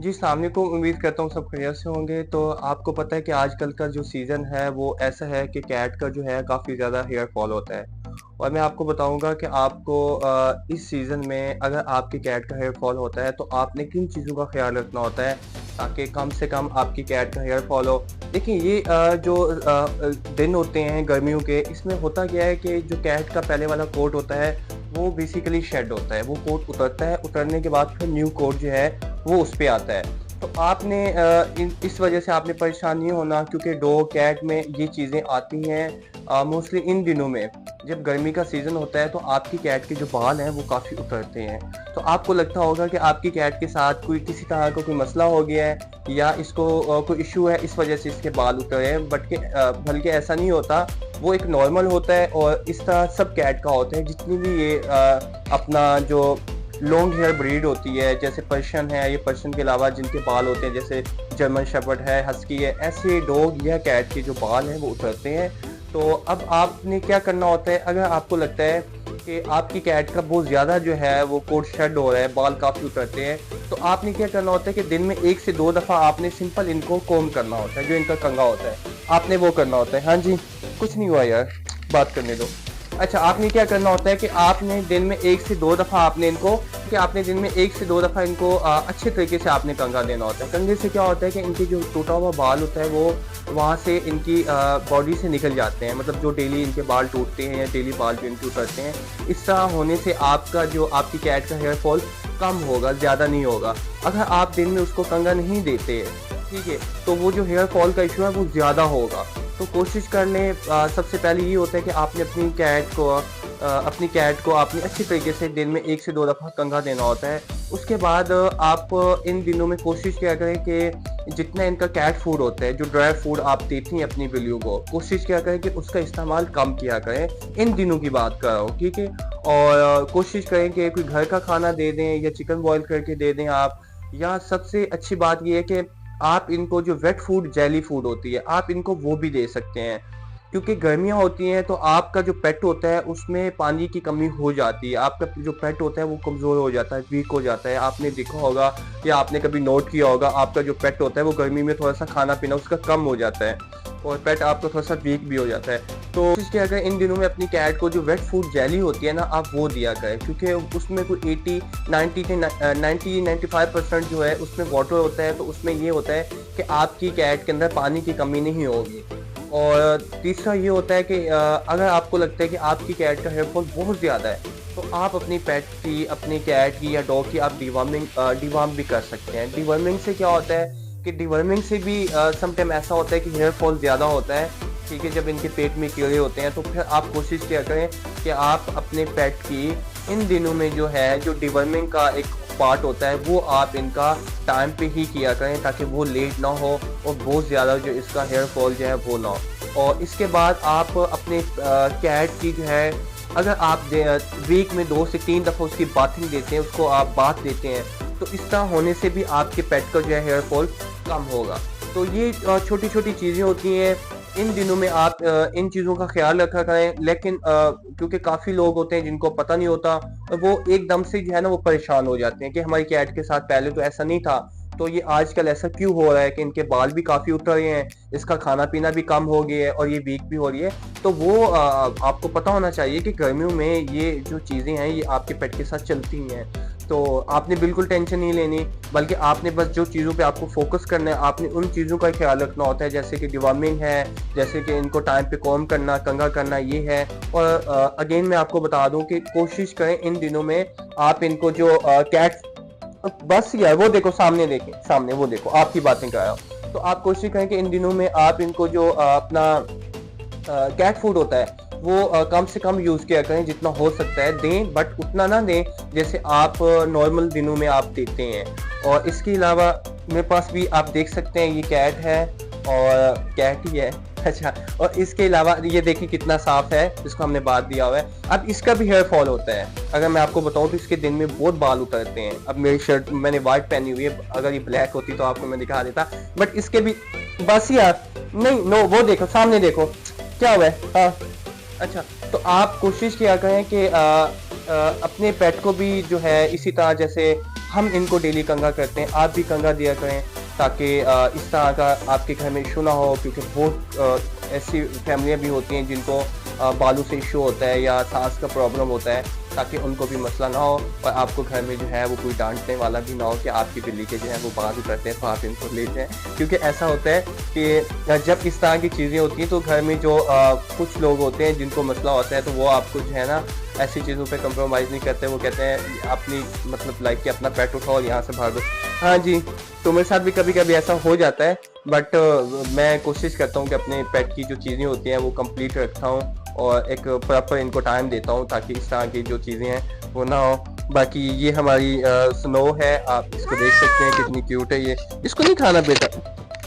जी, अस्सलाम वालेकुम। उम्मीद करता हूँ सब खैरियत से होंगे। तो आपको पता है कि आजकल का जो सीज़न है वो ऐसा है कि कैट का जो है काफ़ी ज़्यादा हेयर फॉल होता है। और मैं आपको बताऊँगा कि आपको इस सीज़न में अगर आपकी कैट का हेयर फॉल होता है तो आपने किन चीज़ों का ख़्याल रखना होता है ताकि कम से कम आपकी कैट का हेयर फॉल हो। देखिए ये दिन होते हैं गर्मियों के, इसमें होता क्या है कि जो कैट का पहले वाला कोट होता है वो बेसिकली शेड होता है। वो कोट उतरता है, उतरने के बाद फिर न्यू कोट जो है वो उस पे आता है। तो आपने इस वजह से आपने परेशान नहीं होना, क्योंकि डॉग कैट में ये चीज़ें आती हैं मोस्टली इन दिनों में। जब गर्मी का सीज़न होता है तो आपकी कैट के जो बाल हैं वो काफ़ी उतरते हैं। तो आपको लगता होगा कि आपकी कैट के साथ कोई किसी तरह का कोई मसला हो गया है या इसको कोई इशू है, इस वजह से इसके बाल उतर हैं। बल्कि ऐसा नहीं होता, वो एक नॉर्मल होता है और इस तरह सब कैट का होता है। जितनी भी ये अपना जो लॉन्ग हेयर ब्रीड होती है, जैसे पर्शियन है, ये पर्शियन के अलावा जिनके बाल होते हैं जैसे जर्मन शेफर्ड है, हस्की है, ऐसे डॉग या कैट के जो बाल हैं वो उतरते हैं। तो अब आपने क्या करना होता है, अगर आपको लगता है कि आपकी कैट का बहुत ज़्यादा जो है वो कोट शेड हो रहा है, बाल काफ़ी उतरते हैं, तो आपने क्या करना होता है कि दिन में 1 से 2 दफ़ा आपने सिंपल इनको कोम करना होता है, जो इनका कंघा होता है, आपने वो करना होता है। हाँ जी, कुछ नहीं हुआ यार, बात करने दो। अच्छा, आपने क्या करना होता है कि आपने दिन में 1 से 2 दफ़ा आपने दिन में 1 से 2 दफ़ा इनको अच्छे तरीके से आपने कंघा देना होता है। कंघे से क्या होता है कि इनके जो टूटा हुआ बाल होता है वो वहाँ से इनकी बॉडी से निकल जाते हैं। मतलब जो डेली इनके बाल टूटते हैं या डेली बाल जो इनके उतरते हैं, इस तरह होने से आपकी कैट का हेयर फॉल कम होगा, ज़्यादा नहीं होगा। अगर आप दिन में उसको कंघा नहीं देते, ठीक है, तो वो जो हेयर फॉल का इशू है वो ज़्यादा होगा। तो कोशिश कर लें, सबसे पहले ये होता है कि आपने अपनी कैट को आपने अच्छी तरीके से दिन में 1 से 2 दफ़ा कंघा देना होता है। उसके बाद आप इन दिनों में कोशिश किया करें कि जितना इनका कैट फूड होता है, जो ड्राई फूड आप देती हैं अपनी बिल्लियों को, कोशिश किया करें कि उसका इस्तेमाल कम किया करें। इन दिनों की बात कर रहा हूँ, ठीक है? और कोशिश करें कि कोई घर का खाना दे दें या चिकन बॉयल करके दे दें आप। या सबसे अच्छी बात ये है कि आप इनको जो वेट फूड, जेली फूड होती है, आप इनको वो भी दे सकते हैं। क्योंकि गर्मियाँ होती हैं तो आपका जो पेट होता है उसमें पानी की कमी हो जाती है। आपका जो पेट होता है वो कमज़ोर हो जाता है, वीक हो जाता है। आपने देखा होगा या आपने कभी नोट किया होगा, आपका जो पेट होता है वो गर्मी में थोड़ा-सा खाना-पीना उसका कम हो जाता है और पेट आपका थोड़ा-सा वीक भी हो जाता है। तो कोशिश किया करें इन दिनों में अपनी कैट को जो वेट फूड जेली होती है ना, आप वो दिया करें, क्योंकि उसमें कोई 90-95% जो है उसमें वाटर होता है। तो उसमें ये होता है कि आपकी कैट के अंदर पानी की कमी नहीं होगी। और तीसरा ये होता है कि अगर आपको लगता है कि आपकी कैट का हेयर फॉल बहुत ज़्यादा है, तो आप अपनी कैट की या डॉग की आप डिवॉर्म भी कर सकते हैं। डिवॉर्मिंग से क्या होता है कि डिवॉर्मिंग से भी समटाइम ऐसा होता है कि हेयर फॉल ज़्यादा होता है, ठीक है? जब इनके पेट में कीड़े होते हैं तो फिर आप कोशिश किया करें कि आप अपने पेट की इन दिनों में जो है जो डिवॉर्मिंग का एक पार्ट होता है वो आप इनका टाइम पे ही किया करें, ताकि वो लेट ना हो और बहुत ज़्यादा जो इसका हेयर फॉल जो है वो ना हो। और इसके बाद आप अपने कैट की जो है, अगर आप वीक में 2 से 3 दफ़ा उसकी बाथिंग देते हैं, उसको आप बाथ देते हैं, तो इस तरह होने से भी आपके पेट का जो है हेयर फॉल कम होगा। तो ये छोटी छोटी चीज़ें होती हैं। इन दिनों में आप इन चीज़ों का ख्याल रखा करें। लेकिन क्योंकि काफ़ी लोग होते हैं जिनको पता नहीं होता, वो एकदम से जो है ना वो परेशान हो जाते हैं कि हमारी कैट के साथ पहले तो ऐसा नहीं था, तो ये आजकल ऐसा क्यों हो रहा है कि इनके बाल भी काफ़ी उतर रहे हैं, इसका खाना पीना भी कम हो गया है और ये वीक भी हो रही है। तो वो आपको पता होना चाहिए कि गर्मियों में ये जो चीज़ें हैं ये आपके पेट के साथ चलती हैं। तो आपने बिल्कुल टेंशन नहीं लेनी, बल्कि आपने बस जो चीज़ों पे आपको फोकस करना है, आपने उन चीज़ों का ख्याल रखना होता है, जैसे कि डिवॉर्मिंग है, जैसे कि इनको टाइम पे कॉम्ब करना, कंघा करना, ये है। और अगेन मैं आपको बता दूं कि कोशिश करें इन दिनों में आप इनको जो कैट, बस यार वो देखो सामने, देखें सामने वो देखो, आपकी बातें कर रहा हूँ। तो आप कोशिश करें कि इन दिनों में आप इनको जो अपना कैट फूड होता है वो कम से कम यूज़ किया करें, जितना हो सकता है दें, बट उतना ना दें जैसे आप नॉर्मल दिनों में आप देते हैं। और इसके अलावा मेरे पास भी आप देख सकते हैं ये कैट है और कैट ही है। अच्छा, और इसके अलावा ये देखिए कितना साफ है, इसको हमने बात दिया हुआ है। अब इसका भी हेयर फॉल होता है। अगर मैं आपको बताऊं तो इसके दिन में बहुत बाल उतरते हैं। अब मेरी शर्ट मैंने वाइट पहनी हुई है, अगर ये ब्लैक होती तो आपको मैं दिखा देता, बट इसके भी, बस यार नहीं, नो वो देखो सामने देखो क्या हुआ है। हाँ, अच्छा, तो आप कोशिश किया करें कि अपने पेट को भी जो है इसी तरह जैसे हम इनको डेली कंघा करते हैं, आप भी कंघा दिया करें ताकि इस तरह का आपके घर में इशू ना हो, क्योंकि बहुत ऐसी फैमिलियाँ भी होती हैं जिनको बालों से इशू होता है या सांस का प्रॉब्लम होता है, ताकि उनको भी मसला ना हो और आपको घर में जो है वो कोई डांटने वाला भी ना हो कि आपकी बिल्ली के जो है वो बाल करते हैं तो आप इनको ले जाएं। क्योंकि ऐसा होता है कि जब इस तरह की चीज़ें होती हैं तो घर में जो कुछ लोग होते हैं जिनको मसला होता है तो वो आपको जो है ना ऐसी चीज़ों पे कंप्रोमाइज़ नहीं करते। वो कहते हैं अपनी मतलब लाइफ के अपना पेट उठाओ और यहाँ से भागो। हाँ जी, तो मेरे साथ भी कभी कभी ऐसा हो जाता है, बट मैं कोशिश करता हूँ कि अपने पेट की जो चीज़ें होती हैं वो कंप्लीट रखता हूँ और एक प्रॉपर इनको टाइम देता हूँ ताकि इस तरह की जो चीज़ें हैं वो ना हो। बाकी ये हमारी स्नो है, आप इसको देख सकते हैं कितनी क्यूट है ये। इसको नहीं खाना बेटा।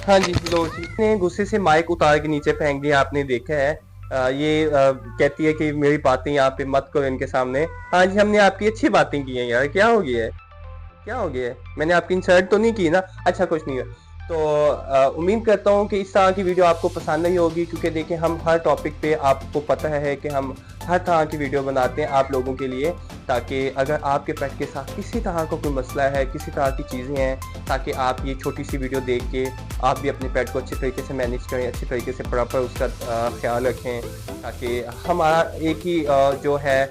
हाँ जी, लो जी। ने गुस्से से माइक उतार के नीचे फेंक दिया, आपने देखा है। ये कहती है कि मेरी बातें यहाँ पे मत करो इनके सामने। हाँ जी, हमने आपकी अच्छी बातें की हैं यार, क्या हो गया है, क्या हो गया है? मैंने आपकी इंसल्ट तो नहीं की ना? अच्छा, कुछ नहीं है। तो उम्मीद करता हूँ कि इस तरह की वीडियो आपको पसंद नहीं होगी, क्योंकि देखिए हम हर टॉपिक पे आपको पता है कि हम हर तरह की वीडियो बनाते हैं आप लोगों के लिए, ताकि अगर आपके पेट के साथ किसी तरह का कोई मसला है, किसी तरह की चीज़ें हैं, ताकि आप ये छोटी सी वीडियो देख के आप भी अपने पेट को अच्छे तरीके से मैनेज करें, अच्छे तरीके से प्रॉपर उसका ख्याल रखें। ताकि हमारा एक ही जो है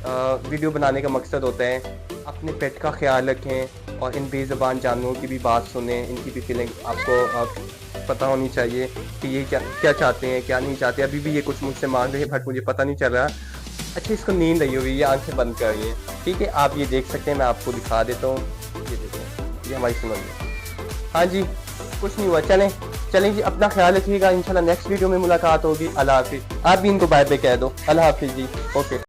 वीडियो बनाने का मकसद होता है अपने पेट का ख्याल रखें और इन बेज़ुबान जानवरों की भी बात सुनें, इनकी भी फीलिंग आपको पता होनी चाहिए कि ये क्या क्या चाहते हैं, क्या नहीं चाहते। अभी भी ये कुछ मुझसे मांग रहे हैं बट मुझे पता नहीं चल रहा। अच्छा, इसको नींद आई हुई है, ये आंखें बंद कर रही है। ठीक है, आप ये देख सकते हैं, मैं आपको दिखा देता हूँ। ये देखें, ये हमारी सुनो है। हाँ जी, कुछ नहीं हुआ। चलें जी, अपना ख्याल रखिएगा। इंशाल्लाह नेक्स्ट वीडियो में मुलाकात होगी। अल्लाह हाफिज़। आप भी इनको बाय बाय कह दो। अल्लाह हाफिज़ जी। ओके।